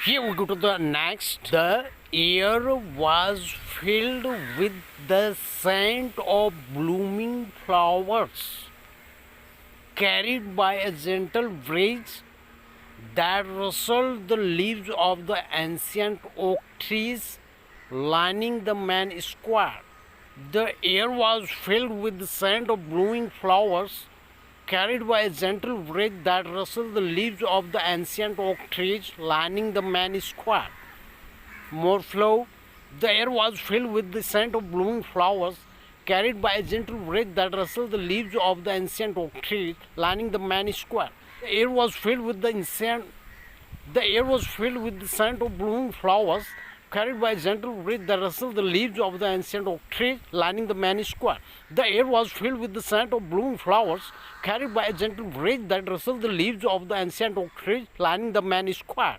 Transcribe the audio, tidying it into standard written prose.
Here we go to the next. The air was filled with the scent of blooming flowers, carried by a gentle breeze that rustled the leaves of the ancient oak trees lining the main square. The air was filled with the scent of blooming flowers, carried by a gentle breeze that rustled the leaves of the ancient oak trees lining the main square. More flow. The air was filled with the scent of blooming flowers, carried by a gentle breeze that rustled the leaves of the ancient oak trees lining the main square. The air was filled with the scent of blooming flowers, carried by a gentle breeze that rustled the leaves of the ancient oak trees lining the main square. The air was filled with the scent of blooming flowers, carried by a gentle breeze that rustled the leaves of the ancient oak trees lining the main square.